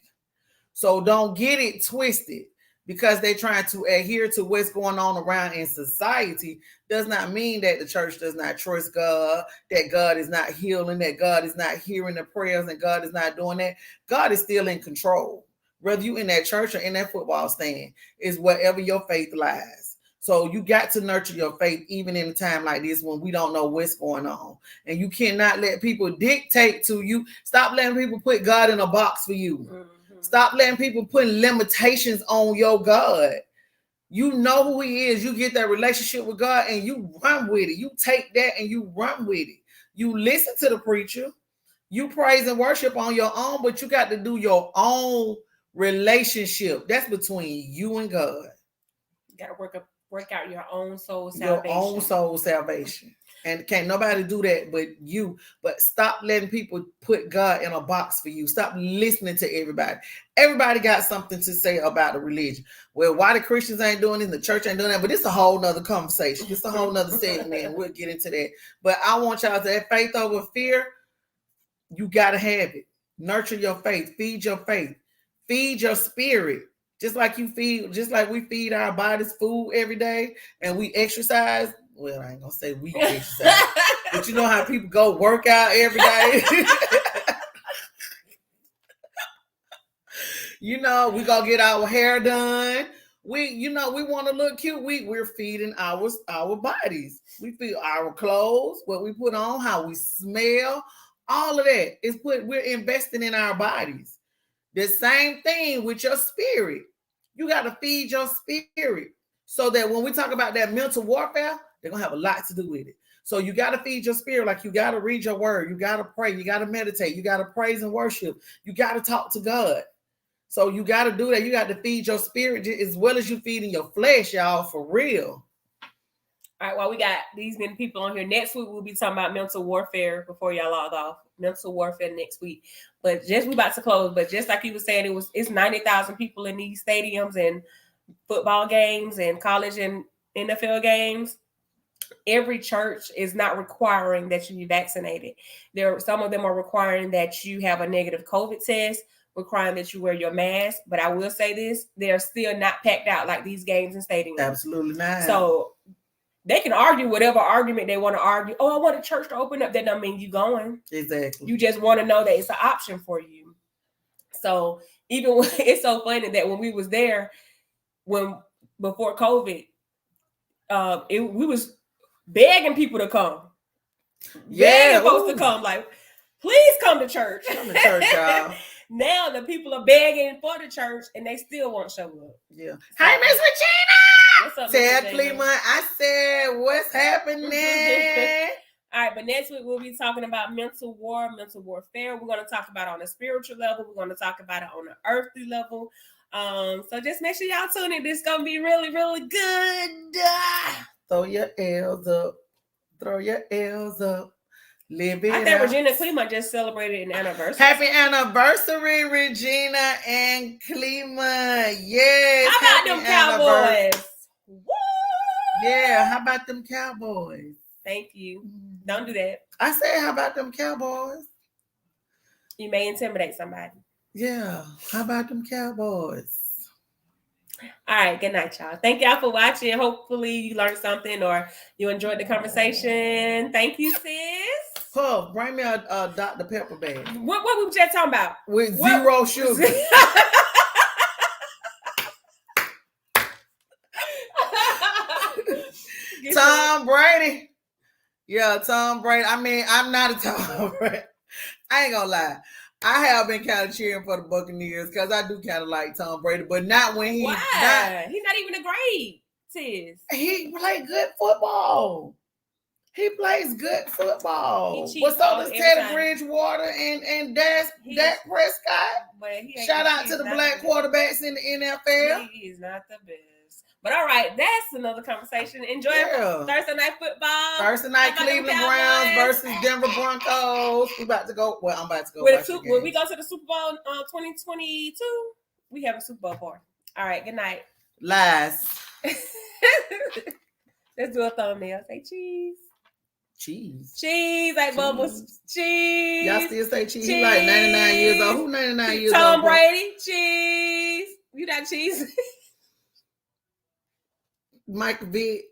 So don't get it twisted. Because they're trying to adhere to what's going on around in society does not mean that the church does not trust God, that God is not healing, that God is not hearing the prayers, and God is not doing that. God is still in control. whether you in that church or in that football stand, is wherever your faith lies. So you got to nurture your faith even in a time like this when we don't know what's going on. And you cannot let people dictate to you. Stop letting people put God in a box for you. Mm-hmm. Stop letting people put limitations on your God. You know who he is. You get that relationship with God and you run with it. You take that and you run with it. You listen to the preacher. You praise and worship on your own, but you got to do your own relationship. That's between you and God. You got to work out your own soul salvation. Your own soul salvation. And can't nobody do that but you. But stop letting people put God in a box for you. Stop listening to everybody. Everybody got something to say about the religion. Well, why the Christians ain't doing it, the church ain't doing that, but it's a whole nother conversation. It's a whole nother segment, and we'll get into that. But I want y'all to have faith over fear. You got to have it. Nurture your faith. Feed your faith. Feed your spirit. Just like we feed our bodies food every day and we exercise. Well, I ain't gonna say we exercise, but you know how people go work out every day. You know, we gonna get our hair done. We want to look cute. We're feeding our bodies. We feed our clothes, what we put on, how we smell, all of that is we're investing in our bodies. The same thing with your spirit. You got to feed your spirit so that when we talk about that mental warfare, they're going to have a lot to do with it. So you got to feed your spirit. Like you got to read your word. You got to pray. You got to meditate. You got to praise and worship. You got to talk to God. So you got to do that. You got to feed your spirit as well as you feeding your flesh, y'all, for real. All right, well, we got these many people on here. Next week, we'll be talking about mental warfare before y'all log off. Mental warfare next week. But we about to close. But just like you were saying, it's 90,000 people in these stadiums and football games and college and NFL games. Every church is not requiring that you be vaccinated. Some of them are requiring that you have a negative COVID test, requiring that you wear your mask. But I will say this, they're still not packed out like these games and stadiums. Absolutely not. So they can argue whatever argument they want to argue. Oh, I want a church to open up. That don't mean you going. Exactly. You just want to know that it's an option for you. So even when, it's so funny that when we was there, before COVID, we was begging people to come. Yeah, begging folks to come. Like, please come to church. Come to church, y'all. Now the people are begging for the church and they still won't show up. Yeah. So, hey, Miss Regina. What's up, Tell Cleveland, I said, what's happening? All right, but next week we'll be talking about mental warfare. We're going to talk about it on a spiritual level. We're going to talk about it on an earthly level. So just make sure y'all tune in. This is going to be really, really good. Throw your L's up. Throw your L's up. Live it I think Regina Cleveland just celebrated an anniversary. Happy anniversary, Regina and Cleveland. Yes. How about them Cowboys? Woo! Yeah, how about them Cowboys? Thank you. Don't do that. I said, how about them Cowboys? You may intimidate somebody. Yeah, how about them Cowboys? All right, good night, y'all. Thank y'all for watching. Hopefully you learned something or you enjoyed the conversation. Thank you, sis. Puff, bring me a Dr. Pepper bag. What we just talking about? With zero sugar. Tom Brady. Yeah, Tom Brady. I mean, I'm not a Tom Brady. I ain't gonna lie. I have been kind of cheering for the Buccaneers because I do kind of like Tom Brady, but not when he's Why? He's not even a great, sis. He played good football. He plays good football. What's up with Teddy Bridgewater and Dak Prescott? Shout out to the black quarterbacks in the NFL. He is not the best. But all right, that's another conversation. Enjoy Thursday night football. Thursday night Cleveland Browns versus Denver Broncos. We about to go. Well, I'm about to go. When we go to the Super Bowl 2022, we have a Super Bowl party. All right, good night. Lies. Let's do a thumbnail. Say cheese. Cheese. Like Bubbles. Cheese. Y'all still say cheese? He like 99 years old. Who 99 years old? Tom Brady. Cheese. You got cheese? Michael Vick.